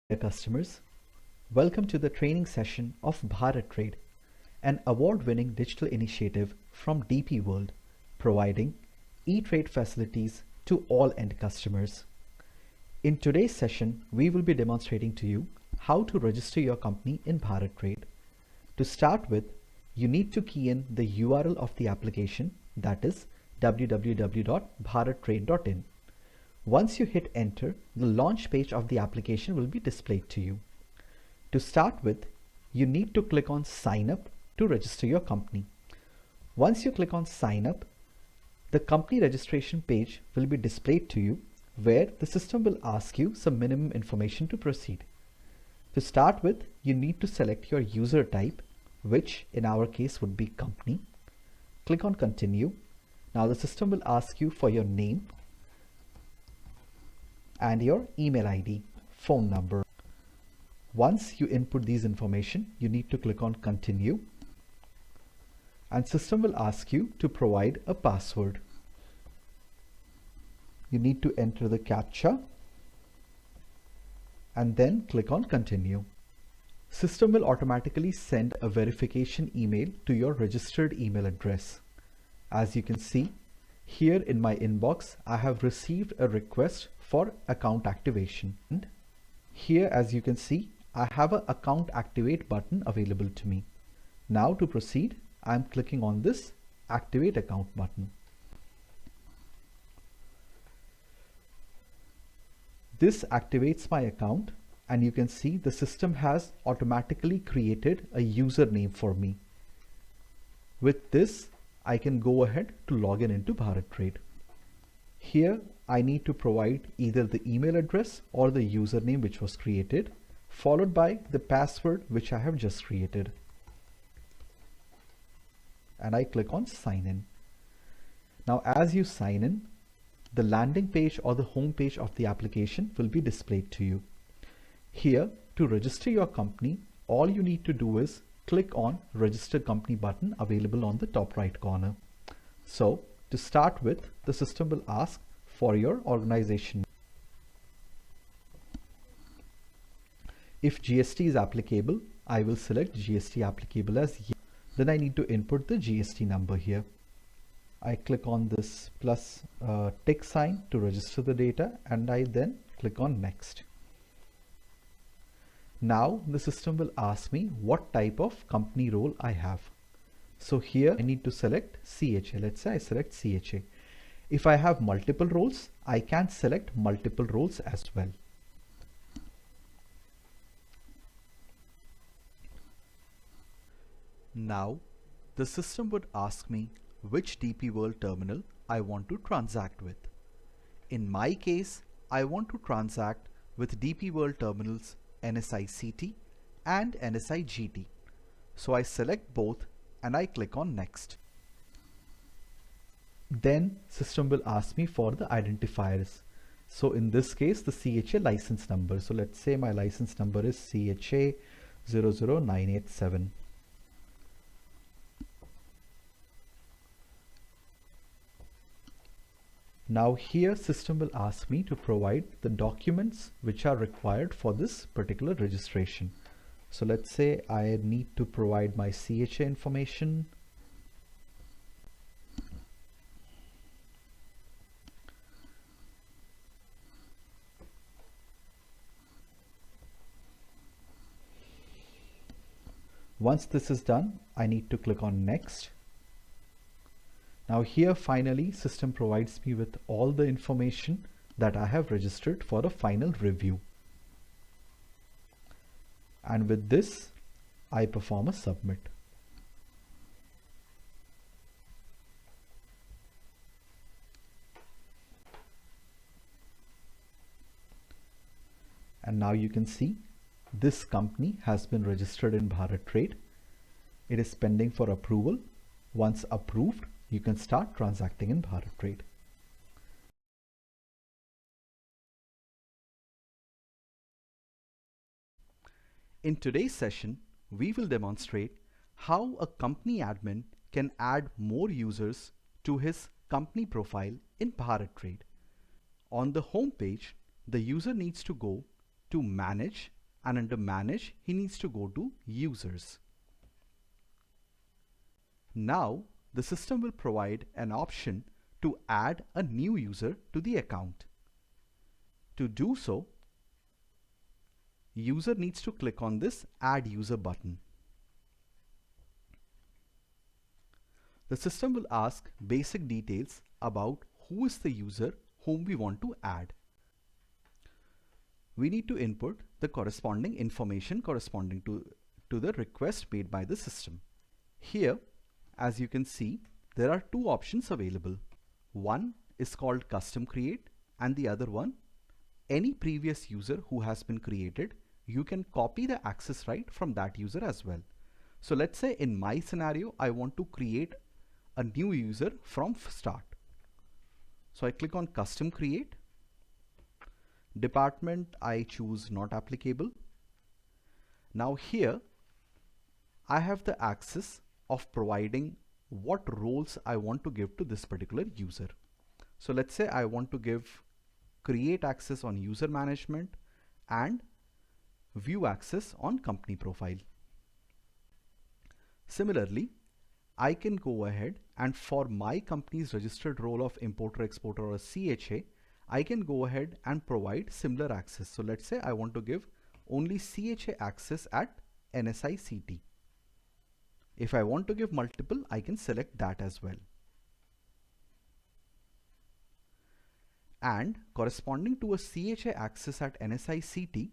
Dear customers, welcome to the training session of Bharat Trade, an award-winning digital initiative from DP World, providing e-trade facilities to all end customers. In today's session, we will be demonstrating to you how to register your company in Bharat Trade. To start with, you need to key in the URL of the application, that is www.bharattrade.in. Once you hit enter, the launch page of the application will be displayed to you. To start with, you need to click on sign up to register your company. Once you click on sign up, the company registration page will be displayed to you where the system will ask you some minimum information to proceed. To start with, you need to select your user type, which in our case would be company. Click on continue. Now the system will ask you for your name and your email ID, phone number. Once you input these information, you need to click on continue, and system will ask you to provide a password. You need to enter the CAPTCHA and then click on continue. System will automatically send a verification email to your registered email address. As you can see, here in my inbox, I have received a request for account activation. And here, as you can see, I have an account activate button available to me. Now to proceed, I'm clicking on this activate account button. This activates my account, and you can see the system has automatically created a username for me. With this, I can go ahead to log in into Bharat Trade. Here, I need to provide either the email address or the username which was created, followed by the password which I have just created. And I click on sign in. Now, as you sign in, the landing page or the home page of the application will be displayed to you. Here, to register your company, all you need to do is click on register company button available on the top right corner. So to start with, the system will ask for your organization. If GST is applicable, I will select GST applicable as yes. Then I need to input the GST number here. I click on this plus tick sign to register the data, and I then click on next. Now the system will ask me what type of company role I have. So here I need to select CHA. Let's say I select CHA. If I have multiple roles, I can select multiple roles as well. Now the system would ask me which DP World terminal I want to transact with. In my case, I want to transact with DP World terminals NSI CT and NSI GT. So I select both and I click on next. Then system will ask me for the identifiers. So in this case, the CHA license number. So let's say my license number is CHA 00987. Now here system will ask me to provide the documents which are required for this particular registration. So let's say I need to provide my CHA information. Once this is done, I need to click on next. Now here finally system provides me with all the information that I have registered for a final review. And with this, I perform a submit. And now you can see this company has been registered in Bharat Trade. It is pending for approval. Once approved, you can start transacting in Bharat Trade. In today's session, we will demonstrate how a company admin can add more users to his company profile in Bharat Trade. On the home page, the user needs to go to Manage and under Manage, he needs to go to Users. Now, the system will provide an option to add a new user to the account. To do so, user needs to click on this Add User button. The system will ask basic details about who is the user whom we want to add. We need to input the corresponding information corresponding to the request made by the system. Here, as you can see, there are two options available. One is called Custom Create, and the other one, any previous user who has been created, you can copy the access right from that user as well. So let's say in my scenario, I want to create a new user from start. So I click on Custom Create. Department, I choose Not Applicable. Now here, I have the access of providing what roles I want to give to this particular user. So let's say I want to give create access on user management and view access on company profile. Similarly, I can go ahead and for my company's registered role of importer, exporter or a CHA, I can go ahead and provide similar access. So let's say I want to give only CHA access at NSI CT. If I want to give multiple, I can select that as well. And corresponding to a CHA access at NSI CT,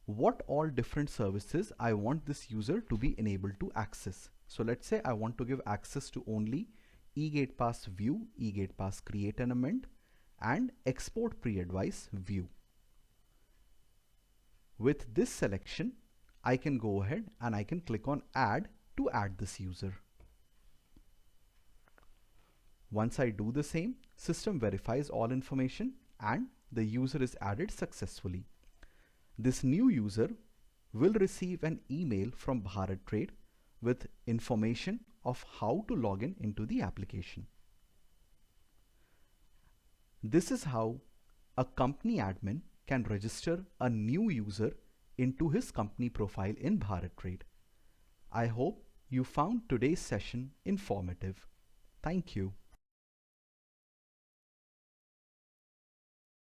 what all different services I want this user to be enabled to access. So let's say I want to give access to only eGatePass View, eGatePass Create and Amend, and Export Pre-Advice View. With this selection, I can go ahead and I can click on Add to add this user. Once I do the same, system verifies all information and the user is added successfully. This new user will receive an email from Bharat Trade with information of how to log in into the application. This is how a company admin can register a new user into his company profile in Bharat Trade. I hope you found today's session informative. Thank you.